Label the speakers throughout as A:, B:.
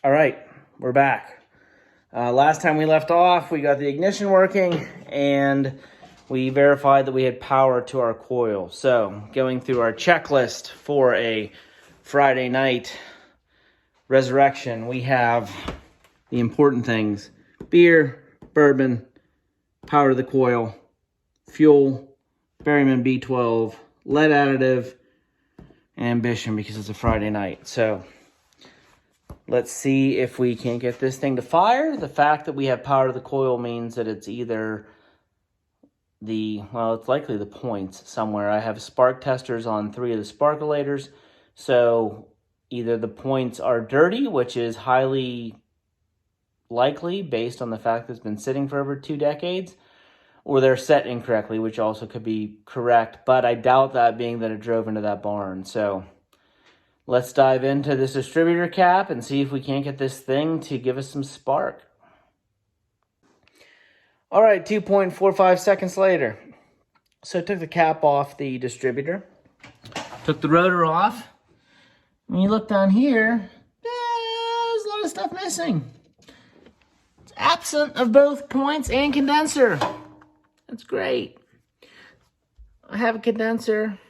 A: All right, we're back. Last time we left off, we got the ignition working and we verified that we had power to our coil. So going through our checklist for a Friday night resurrection, we have the important things: beer, bourbon, power to the coil, fuel, Berryman B12, lead additive, and ambition because it's a Friday night. So let's see if we can get this thing to fire. The fact that we have power to the coil means that it's either it's likely the points somewhere. I have spark testers on 3 of the sparkulators. So either the points are dirty, which is highly likely based on the fact that it's been sitting for over 2 decades, or they're set incorrectly, which also could be correct. But I doubt that, being that it drove into that barn. So let's dive into this distributor cap and see if we can't get this thing to give us some spark. All right, 2.45 seconds later. So I took the cap off the distributor, took the rotor off. When you look down here, there's a lot of stuff missing. It's absent of both points and condenser. That's great. I have a condenser.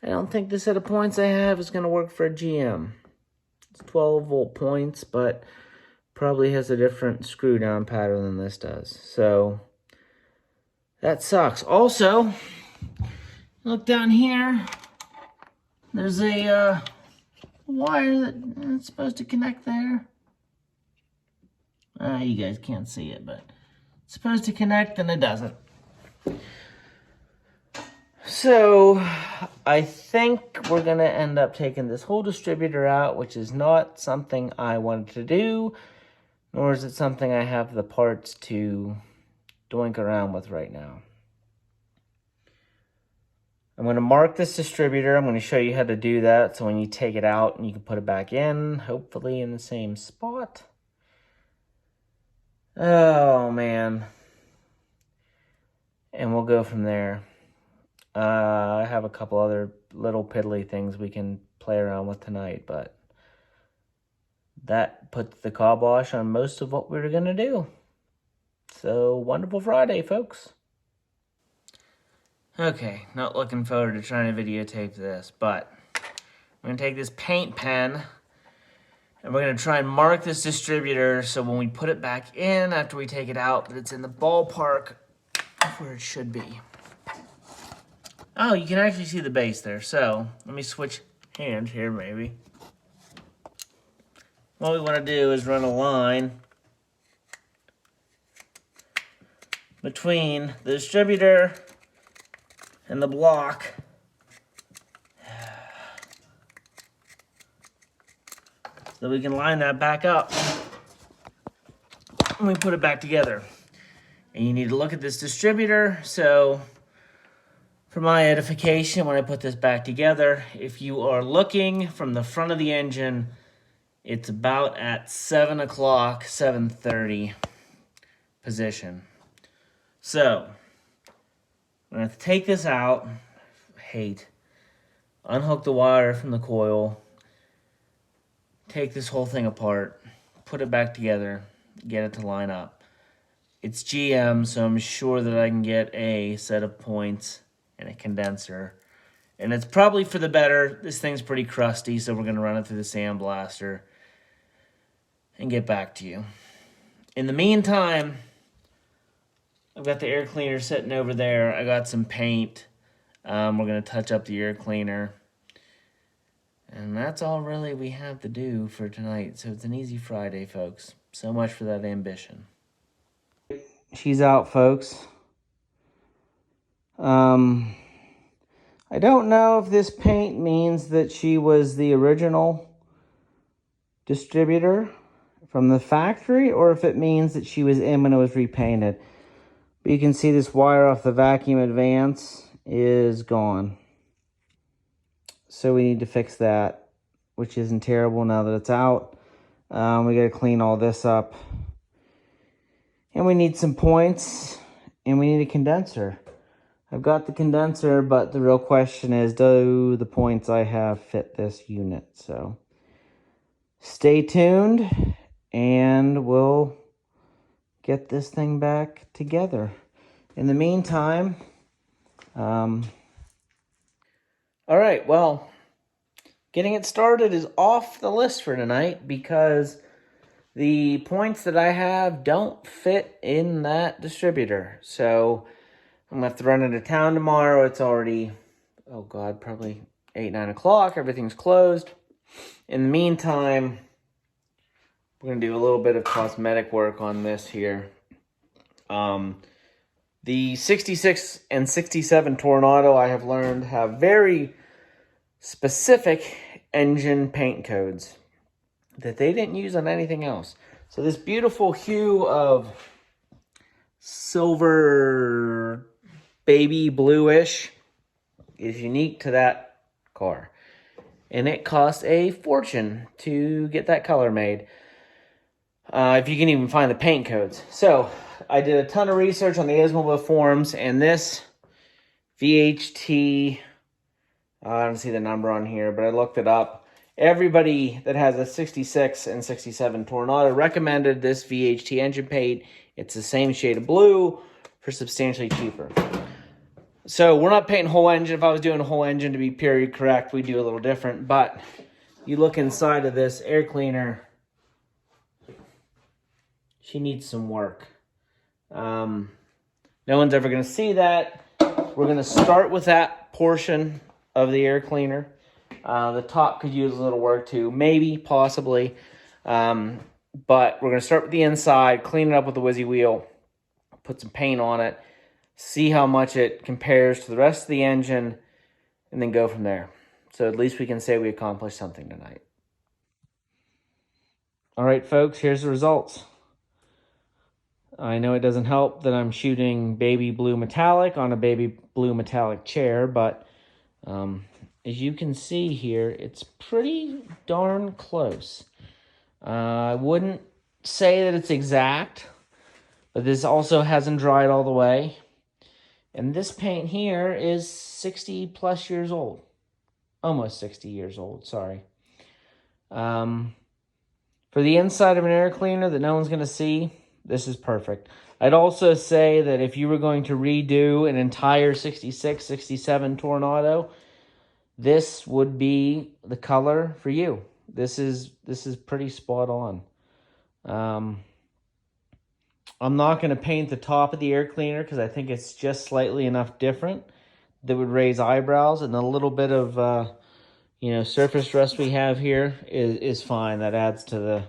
A: I don't think the set of points I have is going to work for a GM. It's 12 volt points, but probably has a different screw down pattern than this does. So that sucks. Also, look down here. There's a wire that's supposed to connect there. You guys can't see it, but it's supposed to connect and it doesn't. So I think we're going to end up taking this whole distributor out, which is not something I wanted to do, nor is it something I have the parts to doink around with right now. I'm going to mark this distributor. I'm going to show you how to do that, so when you take it out and you can put it back in, hopefully in the same spot. Oh, man. And we'll go from there. I have a couple other little piddly things we can play around with tonight, but that puts the kibosh on most of what we're going to do. So, wonderful Friday, folks. Okay, not looking forward to trying to videotape this, but I'm going to take this paint pen and we're going to try and mark this distributor so when we put it back in after we take it out, that it's in the ballpark of where it should be. Oh, you can actually see the base there. So let me switch hands here, maybe. What we want to do is run a line between the distributor and the block. So we can line that back up and we put it back together. And you need to look at this distributor. So for my edification, when I put this back together, if you are looking from the front of the engine, it's about at 7 o'clock, 7:30 position. So I'm going to have to take this out, unhook the wire from the coil, take this whole thing apart, put it back together, get it to line up. It's GM, so I'm sure that I can get a set of points and a condenser. And it's probably for the better. This thing's pretty crusty, so we're going to run it through the sandblaster and get back to you. In the meantime, I've got the air cleaner sitting over there. I got some paint. We're going to touch up the air cleaner. And that's all really we have to do for tonight. So it's an easy Friday, folks. So much for that ambition. She's out, folks. I don't know if this paint means that she was the original distributor from the factory, or if it means that she was in when it was repainted. But you can see this wire off the vacuum advance is gone. So we need to fix that, which isn't terrible now that it's out. We got to clean all this up. And we need some points, and we need a condenser. I've got the condenser, but the real question is, do the points I have fit this unit? So stay tuned and we'll get this thing back together. In the meantime, all right, well, getting it started is off the list for tonight because the points that I have don't fit in that distributor. So I'm gonna have to run into town tomorrow. It's already, oh God, probably 8, 9 o'clock. Everything's closed. In the meantime, we're gonna do a little bit of cosmetic work on this here. The 66 and 67 Toronado, I have learned, have very specific engine paint codes that they didn't use on anything else. So this beautiful hue of silver baby bluish is unique to that car. And it cost a fortune to get that color made. If you can even find the paint codes. So I did a ton of research on the Oldsmobile forums, and this VHT, I don't see the number on here, but I looked it up. Everybody that has a 66 and 67 Toronado recommended this VHT engine paint. It's the same shade of blue for substantially cheaper. So we're not painting whole engine. If I was doing a whole engine to be period correct, we'd do a little different. But you look inside of this air cleaner, she needs some work. No one's ever going to see that. We're going to start with that portion of the air cleaner. The top could use a little work too, maybe, possibly. But we're going to start with the inside, clean it up with the Whizzy wheel, put some paint on it, see how much it compares to the rest of the engine, and then go from there. So at least we can say we accomplished something tonight. All right, folks, here's the results. I know it doesn't help that I'm shooting baby blue metallic on a baby blue metallic chair, but as you can see here, it's pretty darn close. I wouldn't say that it's exact, but this also hasn't dried all the way. And this paint here is 60 plus years old. Almost 60 years old, sorry. For the inside of an air cleaner that no one's going to see, this is perfect. I'd also say that if you were going to redo an entire 66, 67 Toronado, this would be the color for you. This is pretty spot on. I'm not going to paint the top of the air cleaner because I think it's just slightly enough different that would raise eyebrows, and a little bit of surface rust we have here is fine. That adds to the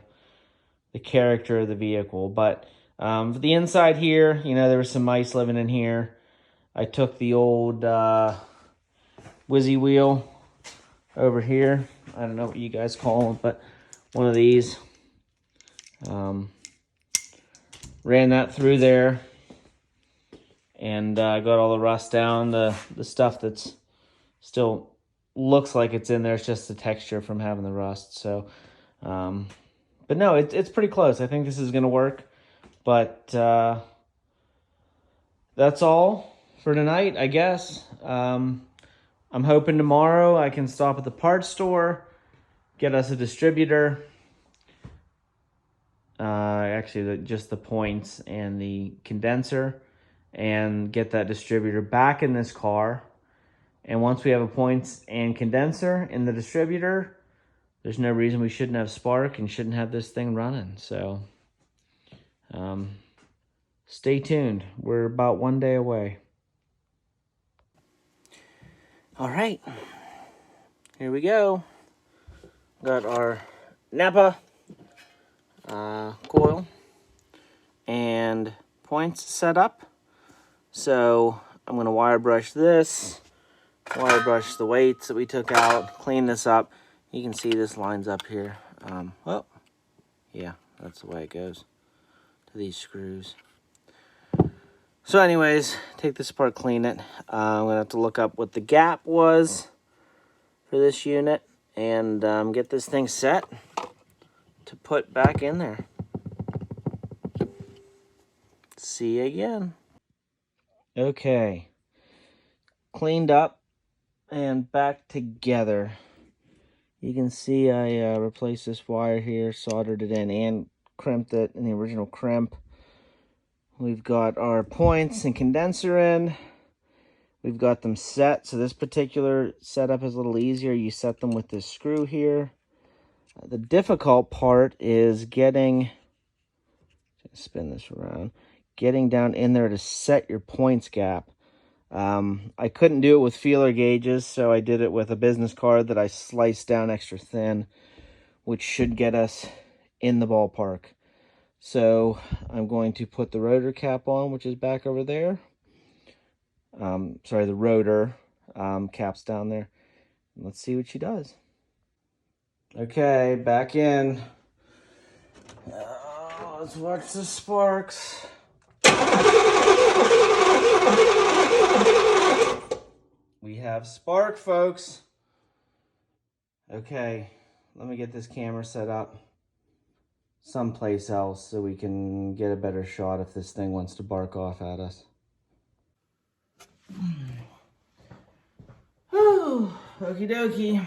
A: character of the vehicle. But for the inside here, there was some mice living in here. I took the old Whizzy wheel over here. I don't know what you guys call them, but one of these. Ran that through there and got all the rust down. The stuff that's still looks like it's in there, it's just the texture from having the rust. So, but no, it's pretty close. I think this is going to work. But that's all for tonight, I guess. I'm hoping tomorrow I can stop at the parts store, get us a distributor. Actually, just the points and the condenser, and get that distributor back in this car. And once we have a points and condenser in the distributor, there's no reason we shouldn't have spark and shouldn't have this thing running. So stay tuned. We're about 1 day away. All right, here we go. Got our Napa coil and points set up. So I'm going to wire brush this, wire brush the weights that we took out, clean this up. You can see this lines up here. Well, yeah, that's the way it goes to these screws. So anyways, take this apart, clean it. I'm going to have to look up what the gap was for this unit and get this thing set to put back in there. See you again. Okay, cleaned up and back together. You can see I replaced this wire here, soldered it in, and crimped it in the original crimp. We've got our points and condenser in. We've got them set, so this particular setup is a little easier. You set them with this screw here. The difficult part is getting, spin this around, getting down in there to set your points gap. I couldn't do it with feeler gauges, so I did it with a business card that I sliced down extra thin, which should get us in the ballpark. So I'm going to put the rotor cap on, which is back over there. Sorry, the rotor cap's down there. Let's see what she does. Okay, back in. Let's watch the sparks. We have spark, folks. Okay, let me get this camera set up someplace else so we can get a better shot if this thing wants to bark off at us. Whew, okie dokie.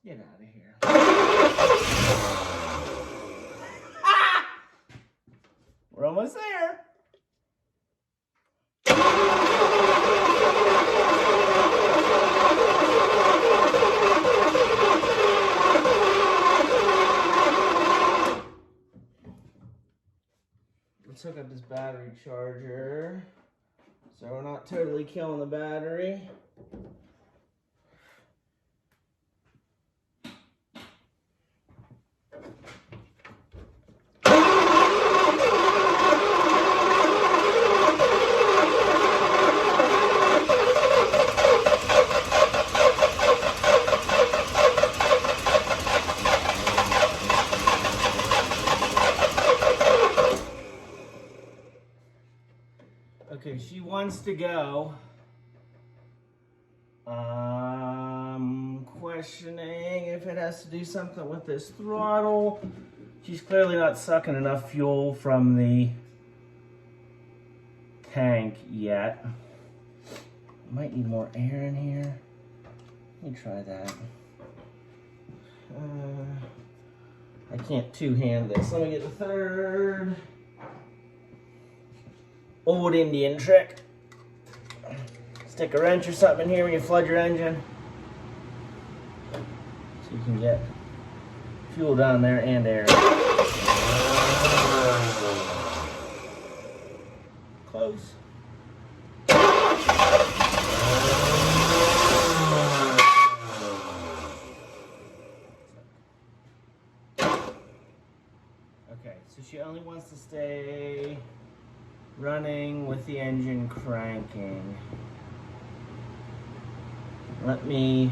A: Get out of here. Ah! We're almost there. Let's hook up this battery charger so we're not totally killing the battery. Okay, she wants to go. Questioning if it has to do something with this throttle. She's clearly not sucking enough fuel from the tank yet. Might need more air in here. Let me try that. I can't two-hand this. Let me get the third. Old Indian trick. Stick a wrench or something in here when you flood your engine, so you can get fuel down there and air. Close. Okay, so she only wants to stay running with the engine cranking. Let me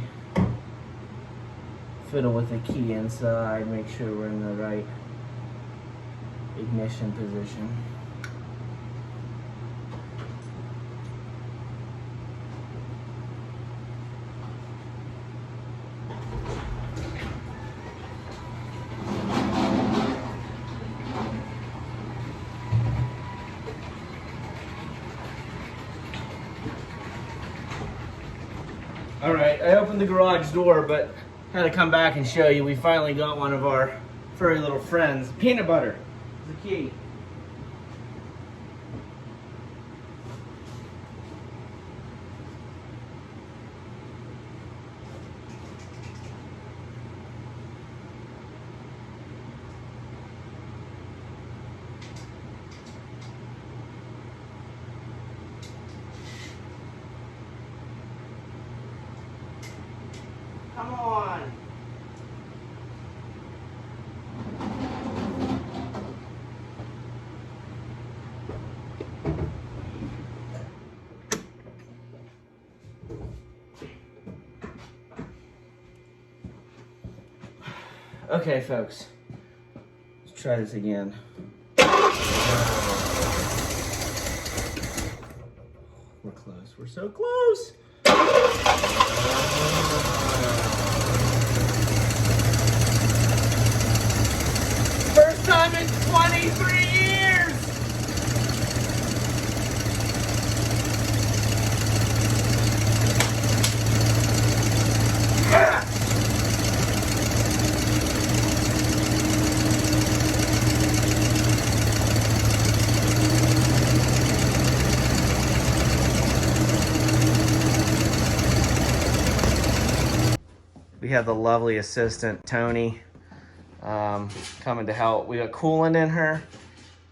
A: fiddle with the key inside, make sure we're in the right ignition position. All right, I opened the garage door, but had to come back and show you. We finally got one of our furry little friends. Peanut butter is the key. Come on. Okay, folks. Let's try this again. so close. First time in 23 years. We have the lovely assistant, Tony, coming to help. We got coolant in her,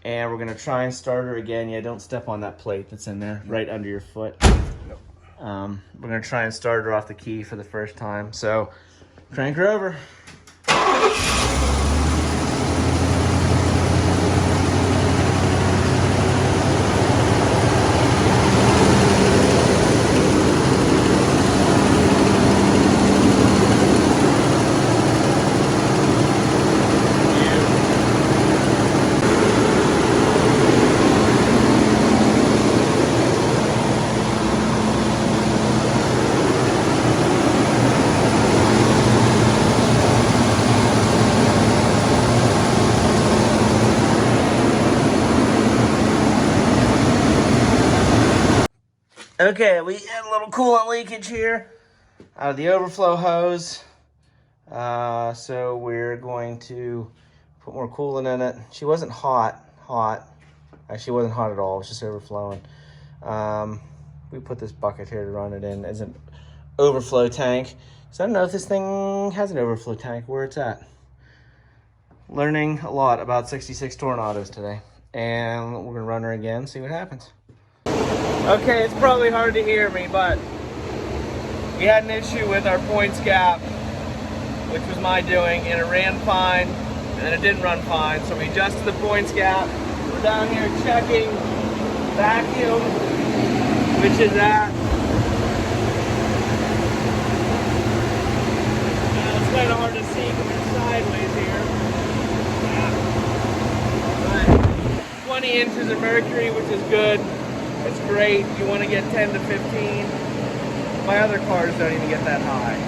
A: and we're gonna try and start her again. Yeah, don't step on that plate that's in there, right under your foot. We're gonna try and start her off the key for the first time. So, crank her over. Okay, we had a little coolant leakage here out of the overflow hose. So we're going to put more coolant in it. She wasn't hot. Actually, wasn't hot at all. It was just overflowing. We put this bucket here to run it in as an overflow tank. So I don't know if this thing has an overflow tank, where it's at. Learning a lot about 66 Tornados today. And we're gonna run her again, see what happens. Okay, it's probably hard to hear me, but we had an issue with our points gap, which was my doing, and it ran fine, and then it didn't run fine, so we adjusted the points gap. We're down here checking vacuum, which is at, it's kind of hard to see because we're sideways here. Yeah. But 20 inches of mercury, which is good. It's great. You want to get 10 to 15. My other cars don't even get that high.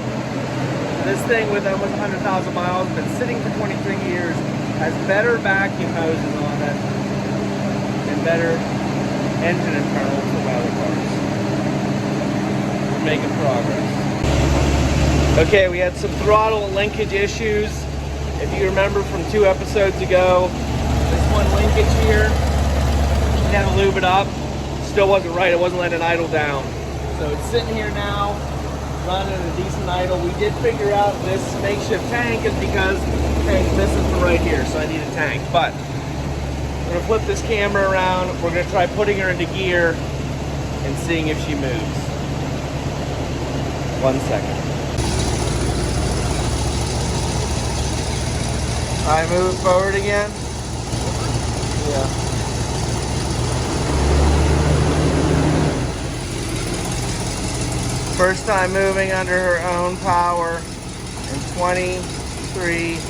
A: This thing with almost 100,000 miles, been sitting for 23 years, has better vacuum hoses on it and better engine internals than my other cars. We're making progress. Okay, we had some throttle linkage issues. If you remember from 2 episodes ago, this one linkage here, we had to lube it up. Still wasn't right, it wasn't letting it idle down. So it's sitting here now, running a decent idle. We did figure out this makeshift tank is because the tank's missing from right here, so I need a tank. But we're gonna flip this camera around. We're gonna try putting her into gear and seeing if she moves. 1 second. I move forward again. Yeah. First time moving under her own power in 23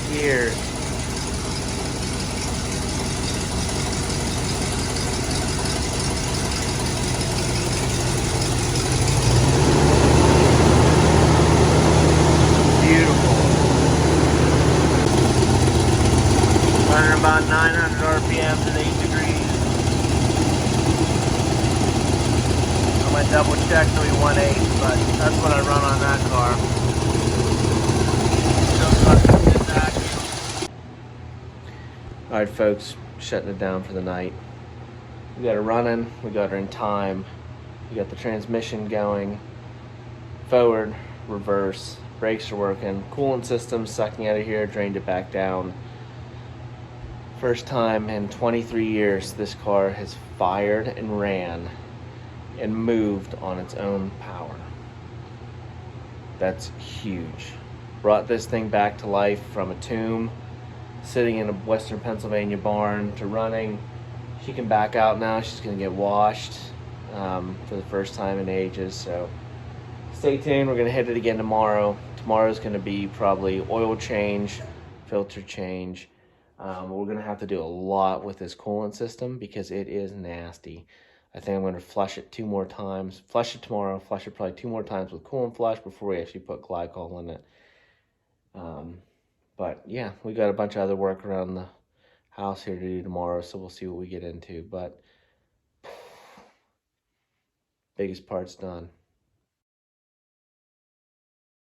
A: years. Beautiful. Running about 900 RPMs at 8 degrees. I might double check till we 1.8, but that's what I run on that car. All right, folks, shutting it down for the night. We got her running, we got her in time, we got the transmission going, forward, reverse, brakes are working, coolant system sucking out of here, drained it back down. First time in 23 years this car has fired and ran and moved on its own power. That's huge. Brought this thing back to life from a tomb, sitting in a Western Pennsylvania barn, to running. She can back out now. She's gonna get washed for the first time in ages. So stay tuned, we're gonna hit it again tomorrow. Tomorrow's gonna be probably oil change, filter change. We're gonna have to do a lot with this coolant system because it is nasty. I think I'm going to flush it 2 more times. Flush it tomorrow. Flush it probably 2 more times with coolant flush before we actually put glycol in it. But yeah, we got a bunch of other work around the house here to do tomorrow, so we'll see what we get into. But biggest part's done.